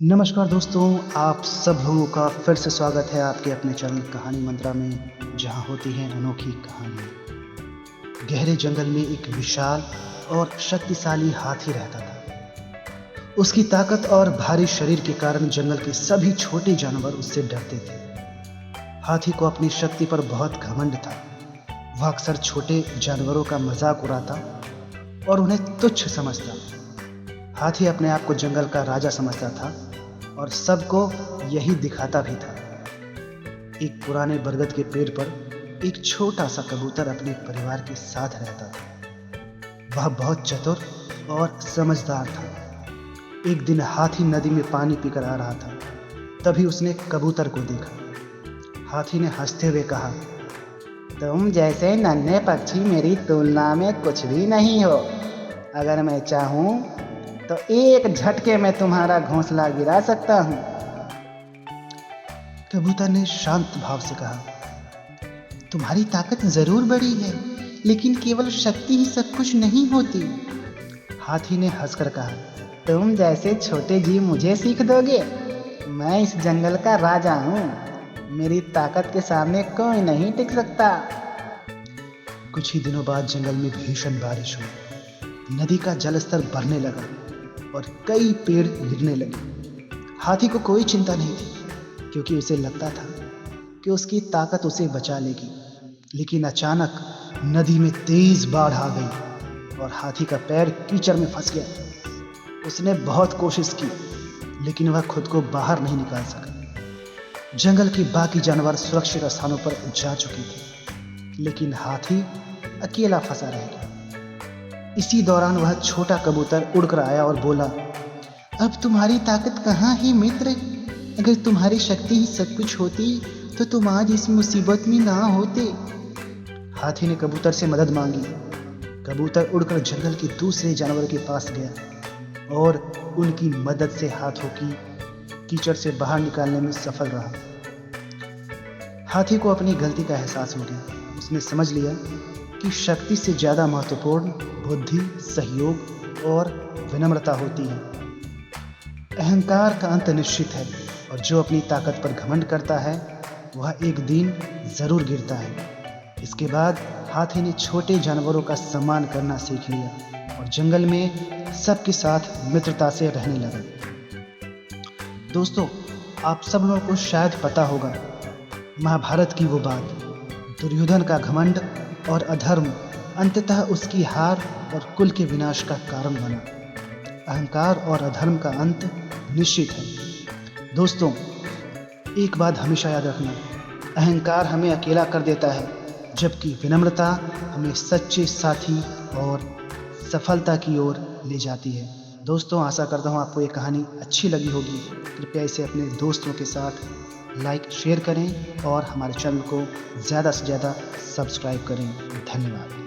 नमस्कार दोस्तों, आप सब लोगों का फिर से स्वागत है आपके अपने चैनल कहानी मंत्रा में, जहाँ होती हैं अनोखी कहानियाँ। गहरे जंगल में एक विशाल और शक्तिशाली हाथी रहता था। उसकी ताकत और भारी शरीर के कारण जंगल के सभी छोटे जानवर उससे डरते थे। हाथी को अपनी शक्ति पर बहुत घमंड था। वह अक्सर छोटे जानवरों का मजाक उड़ाता और उन्हें तुच्छ समझता। हाथी अपने आप को जंगल का राजा समझता था और सबको यही दिखाता भी था। एक पुराने बरगद के पेड़ पर एक छोटा सा कबूतर अपने परिवार के साथ रहता था। वह बहुत चतुर और समझदार था। एक दिन हाथी नदी में पानी पीकर आ रहा था। तभी उसने कबूतर को देखा। हाथी ने हंसते हुए कहा, तुम जैसे नन्हे पक्षी मेरी तुलना में कुछ भी नहीं हो। अगर मैं चाहूं तो एक झटके में तुम्हारा घोंसला गिरा सकता हूं। कबूतर ने शांत भाव से कहा, तुम्हारी ताकत जरूर बड़ी है, लेकिन केवल शक्ति ही सब कुछ नहीं होती। हाथी ने हंसकर कहा, तुम जैसे छोटे जीव मुझे सीख दोगे? मैं इस जंगल का राजा हूँ। मेरी ताकत के सामने कोई नहीं टिक सकता। कुछ ही दिनों बाद जंगल में भीषण बारिश हुई। नदी का जलस्तर बढ़ने लगा और कई पेड़ गिरने लगे। हाथी को कोई चिंता नहीं थी, क्योंकि उसे लगता था कि उसकी ताकत उसे बचा लेगी। लेकिन अचानक नदी में तेज बाढ़ आ गई और हाथी का पैर कीचड़ में फंस गया। उसने बहुत कोशिश की, लेकिन वह खुद को बाहर नहीं निकाल सका। जंगल के बाकी जानवर सुरक्षित स्थानों पर जा चुके थे, लेकिन हाथी अकेला फंसा रह गया। इसी दौरान वह छोटा कबूतर उड़कर आया और बोला, अब तुम्हारी ताकत कहाँ है मित्र? अगर तुम्हारी शक्ति ही सब कुछ होती तो तुम आज इस मुसीबत में ना होते। हाथी ने कबूतर से मदद मांगी। कबूतर उड़कर जंगल के दूसरे जानवरों के पास गया और उनकी मदद से हाथों की कीचड़ से बाहर निकालने में सफल रहा। हाथी को अपनी गलती का एहसास हो गया। उसने समझ लिया कि शक्ति से ज्यादा महत्वपूर्ण बुद्धि, सहयोग और विनम्रता होती है। अहंकार का अंत निश्चित है और जो अपनी ताकत पर घमंड करता है वह एक दिन जरूर गिरता है। इसके बाद हाथी ने छोटे जानवरों का सम्मान करना सीख लिया और जंगल में सबके साथ मित्रता से रहने लगा। दोस्तों, आप सब लोगों को शायद पता होगा, महाभारत की वो बात, दुर्योधन का घमंड और अधर्म अंततः उसकी हार और कुल के विनाश का कारण बना। अहंकार और अधर्म का अंत निश्चित है। दोस्तों, एक बात हमेशा याद रखना, अहंकार हमें अकेला कर देता है, जबकि विनम्रता हमें सच्चे साथी और सफलता की ओर ले जाती है। दोस्तों, आशा करता हूँ आपको ये कहानी अच्छी लगी होगी। कृपया इसे अपने दोस्तों के साथ लाइक शेयर करें और हमारे चैनल को ज़्यादा से ज़्यादा सब्सक्राइब करें। धन्यवाद।